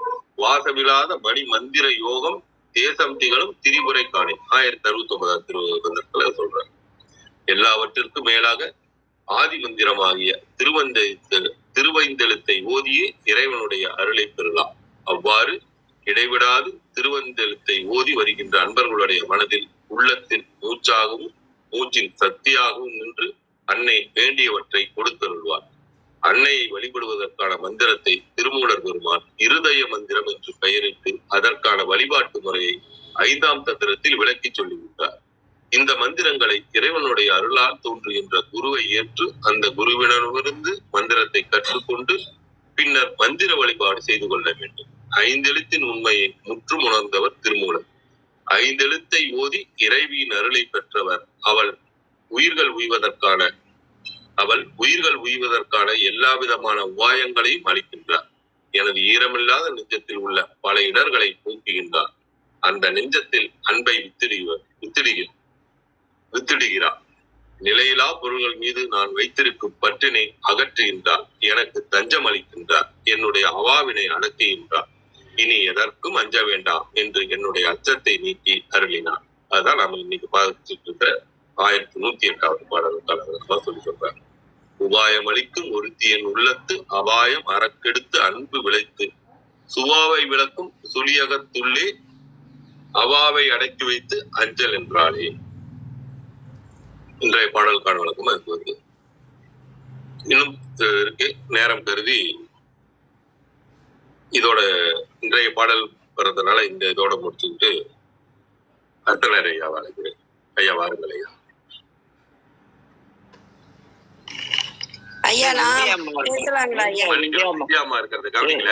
வாசமில்லாத மணி மந்திர யோகம் தேசம் திகழும் திரிபுரை காணி 1069 சொல்றார். எல்லாவற்றிற்கும் மேலாக ஆதி மந்திரமாகிய திருவைந்தெழுத்தை ஓதியே இறைவனுடைய அருளை பெறலாம். அவ்வாறு இடைவிடாது திருவந்தெழுத்தை ஓதி வருகின்ற அன்பர்களுடைய மனதில் உள்ளத்தின் மூச்சாகவும் மூச்சின் சக்தியாகவும் நின்று அன்னை வேண்டியவற்றை கொடுத்தருள்வார். அன்னையை வழிபடுவதற்கான மந்திரத்தை திருமூலர் பெருமான் இருதய மந்திரம் என்று பெயரிட்டு அதற்கான வழிபாட்டு முறையை 5ஆம் தந்திரத்தில் விளக்கி சொல்லிவிட்டார். இந்த மந்திரங்களை இறைவனுடைய அருளால் தோன்றுகின்ற குருவை ஏற்று அந்த குருவினரிடமிருந்து மந்திரத்தை கற்றுக்கொண்டு பின்னர் மந்திர வழிபாடு செய்து கொள்ள வேண்டும். 5 எழுத்தின் உண்மையை முற்றும் உணர்ந்தவர் திருமூலர். 5 எழுத்தை ஓதி இறைவியின் அருளை பெற்றவர். அவள் உயிர்கள் உய்வதற்கான எல்லா விதமான உபாயங்களையும் அளிக்கின்றார். எனது ஈரமில்லாத நெஞ்சத்தில் உள்ள பல இடர்களை போக்குகின்றார். அந்த நெஞ்சத்தில் அன்பை வித்திடுகிறார். நிலையிலா பொருள்கள் மீது நான் வைத்திருக்கும் பற்றினை அகற்றுகின்றார். எனக்கு தஞ்சம் அளிக்கின்றார். என்னுடைய அவாவினை அடக்குகின்றார். இனி எதற்கும் அஞ்ச வேண்டாம் என்று என்னுடைய அச்சத்தை நீக்கி அருளினார். அதுதான் நாம இன்னைக்கு பார்த்துட்டு இருக்கிற 1108வது பாடலுக்கான சொல்லி சொல்றார். உபாயம் அளிக்கும் ஒருத்தியின் உள்ளத்து அபாயம் அறக்கெடுத்து அன்பு விளைத்து சுவாவை விளக்கும் சுழியகத்துள்ளே அவாவை அடக்கி வைத்து அஞ்சல் என்றாளே. இன்றைய பாடலுக்கான வழக்கம் அது வருது. இன்னும் இருக்கு, நேரம் கருதி இதோட இன்றைய பாடல் வர்றதுனால இந்த இதோட முடிச்சுக்கிட்டு அத்தனர் ஐயா வழங்குறேன். ஐயா வாருங்கள் ஐயா. விந்தியாமா இருக்கிறது கவனிக்கல.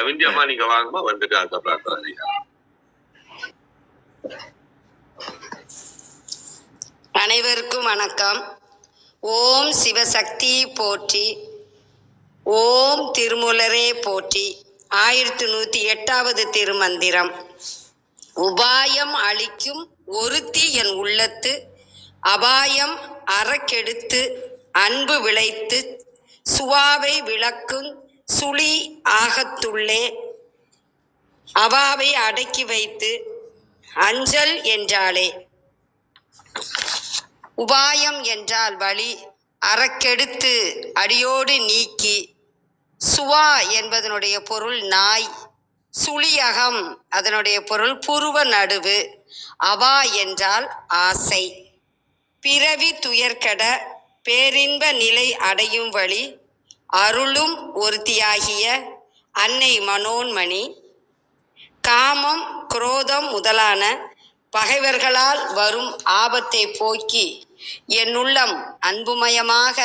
விந்தியாமா நீங்க வாங்கம்மா, வந்துட்டு அதுக்கப்புறம் ஐயா. அனைவருக்கும் வணக்கம். ஓம் சிவசக்தி போற்றி, ஓம் திருமூலரே போற்றி, 1108வது திருமந்திரம். உபாயம் அளிக்கும் ஒருத்தி என் உள்ளத்து, அபாயம் அறக்கெடுத்து அன்பு விளைத்து, சுவாவை விளக்குங் சுழி ஆகத்துள்ளே, அவாவை அடக்கி வைத்து அஞ்சல் என்றாளே. உபாயம் என்றால் வழி, அறக்கெடுத்து அடியோடு நீக்கி, சுவா என்பதனுடைய பொருள் நாய், சுழியகம் அதனுடைய பொருள் புருவ நடுவு, அவா என்றால் ஆசை. பிறவி துயர்கட பேரின்ப நிலை அடையும் வழி அருளும் ஒருத்தியாகிய அன்னை மனோன்மணி, காமம் குரோதம் முதலான பகைவர்களால் வரும் ஆபத்தை போக்கி என்னுள்ளம் அன்புமயமாக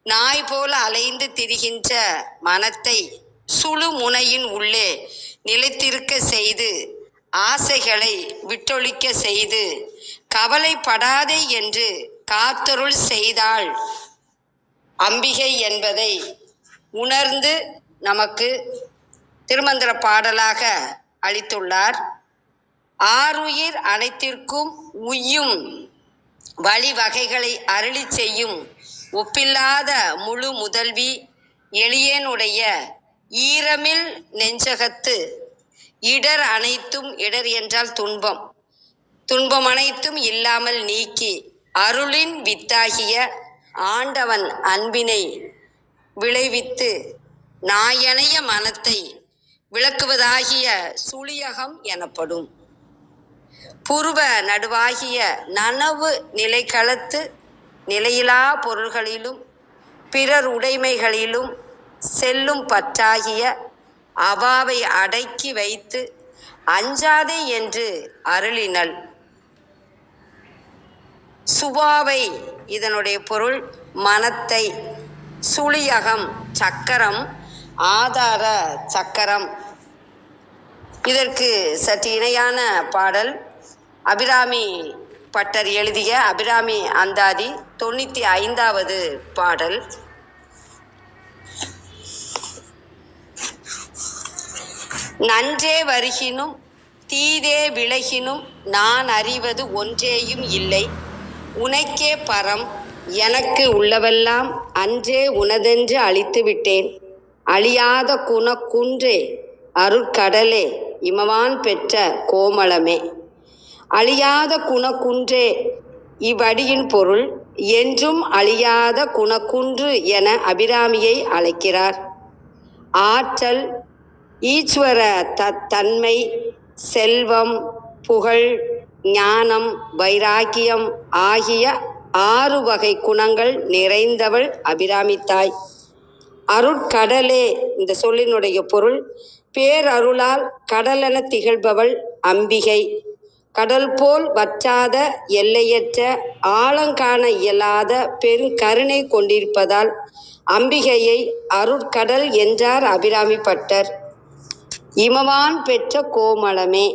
நாய் போல அலைந்து திரிகின்ற மனத்தை சுழு முனையின் உள்ளே நிலைத்திருக்க செய்து, ஆசைகளை விட்டொழிக்க செய்து, கவலைப்படாதே என்று காத்தருள் செய்தாள் அம்பிகை என்பதை உணர்ந்து நமக்கு திருமந்திர பாடலாக அளித்துள்ளார். ஆருயிர் அனைத்திற்கும் உய்யும் வழிவகைகளை அருளி செய்யும் ஒப்பில்லாத முழு முதல்வி எளியனுடைய ஈரமில் நெஞ்சகத்து இடர் அனைத்தும், இடர் என்றால் துன்பம், துன்பம் அனைத்தும் இல்லாமல் நீக்கி அருளின் வித்தாகிய ஆண்டவன் அன்பினை விளைவித்து நாயனைய மனத்தை விளக்குவதாகிய சுழியகம் எனப்படும். புருவ நடுவாகிய நனவு நிலைக்களத்து நிலையிலா பொருள்களிலும் பிறர் உடைமைகளிலும் செல்லும் பற்றாகிய அவாவை அடக்கி வைத்து அஞ்சாதே என்று அருளினள். சுவாவை இதனுடைய பொருள் மனத்தை, சுழியகம் சக்கரம், ஆதார சக்கரம். இதற்கு சற்று இணையான பாடல் அபிராமி பட்டர் எழுதிய அபிராமி அந்தாதி 95வது பாடல். நன்றே வருகினும் தீதே விலகினும் நான் அறிவது ஒன்றேயும் இல்லை, உனக்கே பரம் எனக்கு உள்ளவெல்லாம் அன்றே உனதென்று அழித்து விட்டேன். அழியாத குணக்குன்றே அருட்கடலே இமவான் பெற்ற கோமளமே. அழியாத குணக்குன்றே இவ்வடியின் பொருள் என்றும் அழியாத குணக்குன்று என அபிராமியை அழைக்கிறார். ஆற்றல், ஈஸ்வர தன்மை, செல்வம், புகழ், ஞானம், வைராக்கியம் ஆகிய 6 வகை குணங்கள் நிறைந்தவள் அபிராமி தாய். அருட்கடலே இந்த சொல்லினுடைய பொருள் பேரருளால் கடலென திகழ்பவள் அம்பிகை. கடல் போல் வற்றாத எல்லையற்ற ஆழங்காண இயலாத பெருங்கருணை கொண்டிருப்பதால் அம்பிகையை அருட்கடல் என்றார் அபிராமி பட்டர். இமவான் பெற்ற கோமளமே,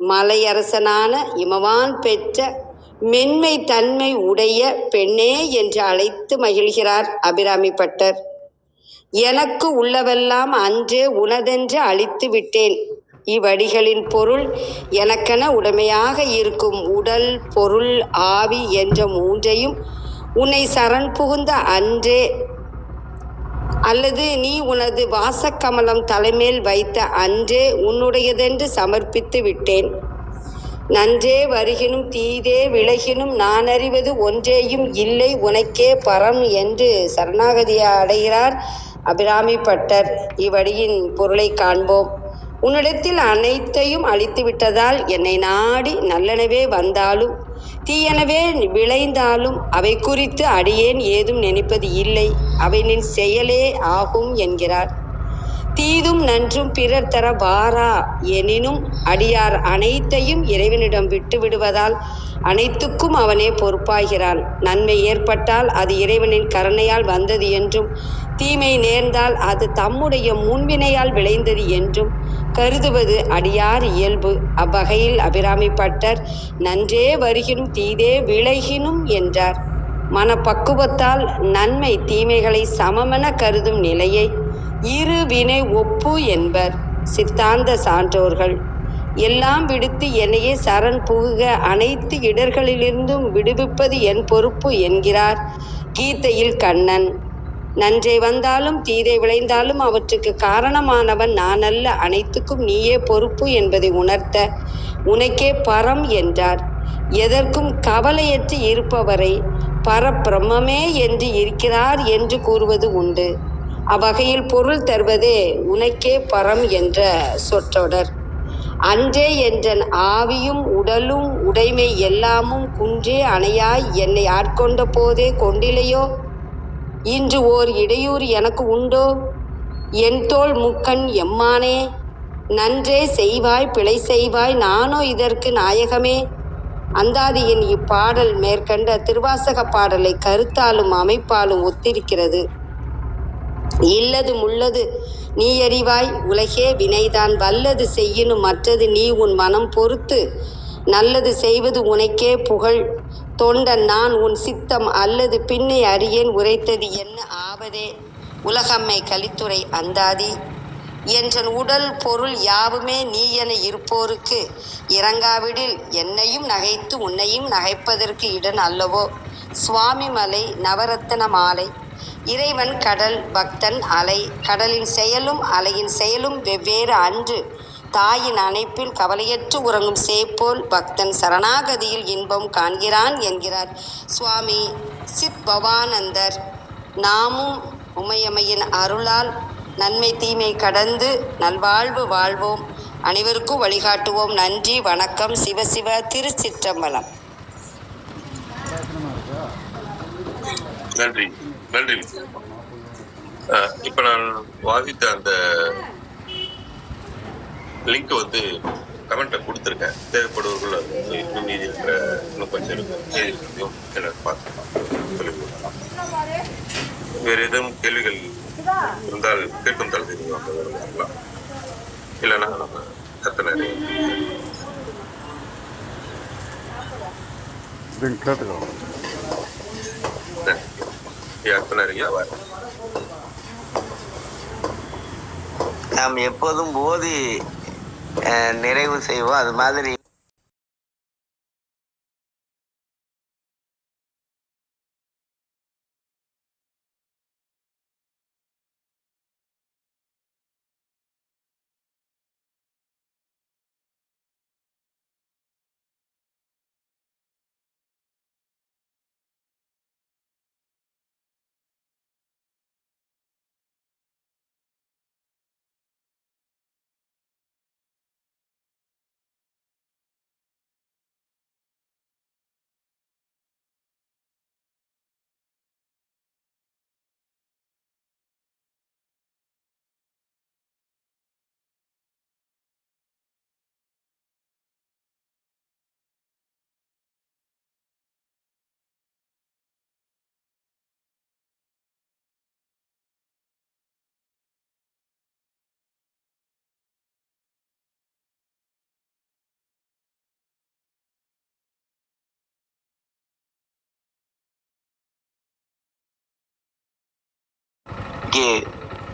மலையரசனான இமவான் பெற்ற மென்மை தன்மை உடைய பெண்ணே என்று அழைத்து மகிழ்கிறார் அபிராமி பட்டர். எனக்கு உள்ளவெல்லாம் அன்றே உனதென்று அழித்து விட்டேன். இவ்வடிகளின் பொருள் எனக்கென உடைமையாக இருக்கும் உடல், பொருள், ஆவி என்ற 3ஐயும் உன்னை சரண் புகுந்த அன்றே, அல்லது நீ உனது வாசக்கமலம் தலைமேல் வைத்த அன்றே உன்னுடையதென்று சமர்ப்பித்து விட்டேன். நன்றே வருகினும் தீதே விலகினும் நான் அறிவது ஒன்றேயும் இல்லை, உனக்கே பரம் என்று சரணாகதியை அடைகிறார் அபிராமி பட்டர். இவ்வடியின் பொருளை காண்போம். உன்னிடத்தில் அனைத்தையும் அழித்து விட்டதால் என்னை நாடி நல்லனவே வந்தாலும் தீயனவே விளைந்தாலும் அவை குறித்து அடியேன் ஏதும் நினைப்பது இல்லை, அவை நின் செயலே ஆகும் என்கிறார். தீதும் நன்றும் பிறர் தர வாரா எனினும் அடியார் அனைத்தையும் இறைவனிடம் விட்டு விடுவதால் அனைத்துக்கும் அவனே பொறுப்பாகிறான். நன்மை ஏற்பட்டால் அது இறைவனின் கருணையால் வந்தது என்றும், தீமை நேர்ந்தால் அது தம்முடைய முன்வினையால் விளைந்தது என்றும் கருதுவது அடியார் இயல்பு. அவ்வகையில் அபிராமி பட்டர் நன்றே வருகினும் தீதே விலகினும் என்றார். மனப்பக்குவத்தால் நன்மை தீமைகளை சமமென கருதும் நிலையை இரு வினை ஒப்பு என்பர் சித்தாந்த சான்றோர்கள். எல்லாம் விடுத்து என்னையே சரண் புகுக, அனைத்து இடர்களிலிருந்தும் விடுவிப்பது என் பொறுப்பு என்கிறார் கீதையில் கண்ணன். நன்றை வந்தாலும் தீதை விளைந்தாலும் அவற்றுக்கு காரணமானவன் நான் அல்ல, அனைத்துக்கும் நீயே பொறுப்பு என்பதை உணர்த்த உனக்கே பரம் என்றார். எதற்கும் கவலையற்று இருப்பவரை பரபிரம்மே என்று இருக்கிறார் என்று கூறுவது உண்டு. அவ்வகையில் பொருள் தருவதே உனக்கே பரம் என்ற சொற்றொடர். அன்றே என்றன் ஆவியும் உடலும் உடைமை எல்லாமும் குன்றே அணையாய் என்னை ஆட்கொண்ட போதே கொண்டிலையோ, இன்று ஓர் இடையூறு எனக்கு உண்டோ, என் தோள் முக்கண் எம்மானே, நன்றே செய்வாய் பிழை செய்வாய் நானோ இதற்கு நாயகமே. அந்தாதியின் இப்பாடல் மேற்கண்ட திருவாசக பாடலை கருத்தாலும் அமைப்பாலும் ஒத்திருக்கிறது. இல்லது முள்ளது நீ அறிவாய் உலகே வினைதான், வல்லது செய்யினும் மற்றது நீ உன் மனம் பொறுத்து, நல்லது செய்வது உனக்கே புகழ், தொண்டன் நான் உன் சித்தம் அல்லது பின்னை அறியேன், உரைத்தது என்ன ஆவதே உலகம்மை கலித்துறை அந்தாதி. என்றன் உடல் பொருள் யாவுமே நீ என இருப்போருக்கு இறங்காவிடில் என்னையும் நகைத்து உன்னையும் நகைப்பதற்கு இடன் அல்லவோ. சுவாமி மலை நவரத்தன மாலை. இறைவன் கடல், பக்தன் அலை. கடலின் செயலும் அலையின் செயலும் வெவ்வேறு அன்று. தாயின் அணைப்பில் கவலையற்று உறங்கும் சேப்போல் பக்தன் சரணாகதியில் இன்பம் காண்கிறான் என்கிறார் சுவாமி சித்பவானந்தர். நாமும் உமையம்மையின் அருளால் நன்மை தீமை கடந்து நல்வாழ்வு வாழ்வோம். அனைவருக்கும் வழிகாட்டுவோம். நன்றி, வணக்கம். சிவசிவ. திருச்சிற்றம்பலம். நன்றி நன்றி. இப்ப நான் வாசித்த அந்த லிங்க் வந்து கமெண்ட்ல கொடுத்துருக்கேன். தேவைப்படுவர்கள் இன்னும் மீதி இருக்கிற இன்னும் கொஞ்சம் இருக்கிறதையும் எனக்கு பார்த்துக்கலாம், சொல்லி கொடுக்கலாம். வேறு எதுவும் கேள்விகள் இருந்தால் கேட்கும் தளத்தை இருக்கலாம், இல்லைன்னா நம்ம கத்தனை கேட்டுக்கலாம். நாம் எப்போதும் போதி நிறைவு செய்வோம். அது மாதிரி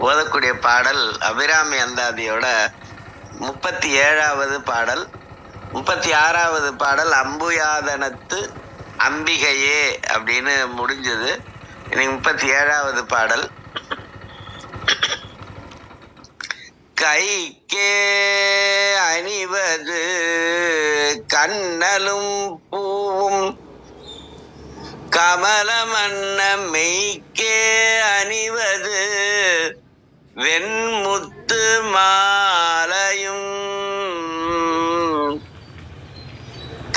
ஓதக்கூடிய பாடல் அபிராமி அந்தாதியோட 37வது பாடல். 36வது பாடல் அம்புயாதனத்து அம்பிகையே அப்படின்னு முடிஞ்சது. இன்னைக்கு 37வது பாடல். கைக்கே அணிவது கண்ணலும் பூவும் கமலமன்ன மெய்க்கே அணிவது வெண்முத்து மாலையும்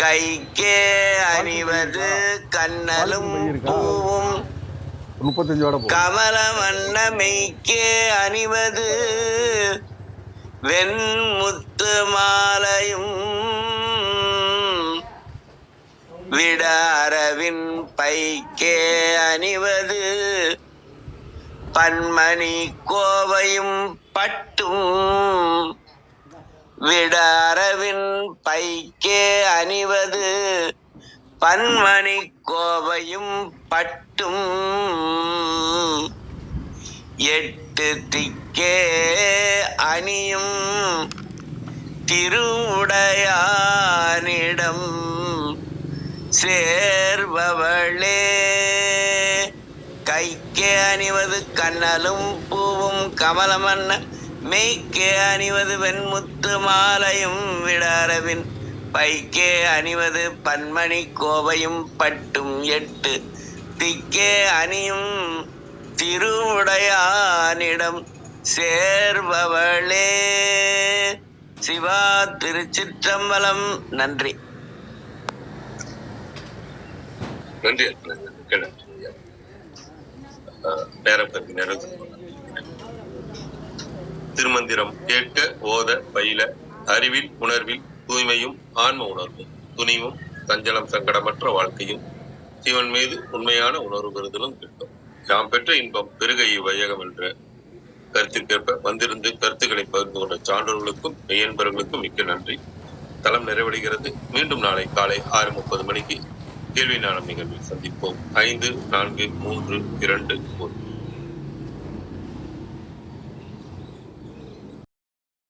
கைக்கே அணிவது கண்ணலும் பூவும் கமலமன்ன மெய்க்கே அணிவது வெண்முத்து மாலையும் விடாரவின் பைக்கே அணிவது பன்மணி கோவையும் பட்டும் விடாரவின் பைக்கே அணிவது பன்மணி கோவையும் பட்டும் எட்டு எட்டு திக்கே அணியும் திருவுடையானிடம் சேர்பவளே. கைக்கே அணிவது கண்ணலும் பூவும் கமலமன்ன மெய்க்கே அணிவது வெண்முத்து மாலையும் விடாரவின் பைக்கே அணிவது பன்மணி கோவையும் பட்டும் எட்டு திக்கே அணியும் திருவுடையானிடம் சேர்பவளே. சிவா திருச்சிற்றம்பலம். நன்றி. நன்றி. நேரம் கருதி நிறைவு. திருமந்திரம் கேட்க ஓத பயில அறிவில் உணர்வில் தூய்மையும் ஆன்ம உணர்வும் துணிவும் சஞ்சலம் சங்கடமற்ற வாழ்க்கையும் சிவன் மீது உண்மையான உணர்வு பெறுதலும் கிட்டும். யாம் பெற்ற இன்பம் பெருக இவ்வையகம் என்ற கருத்திற்கேற்ப வந்திருந்து கருத்துக்களை பகிர்ந்து கொண்ட சான்றோர்களுக்கும் மெய்யன்பர்களுக்கும் மிக்க நன்றி. தளம் நிறைவடைகிறது. மீண்டும் நாளை காலை 6:30 மணிக்கு கேள்வி ஞானம் நிகழ்வில் சந்திப்போம். 5, 4, 3, 2, 1.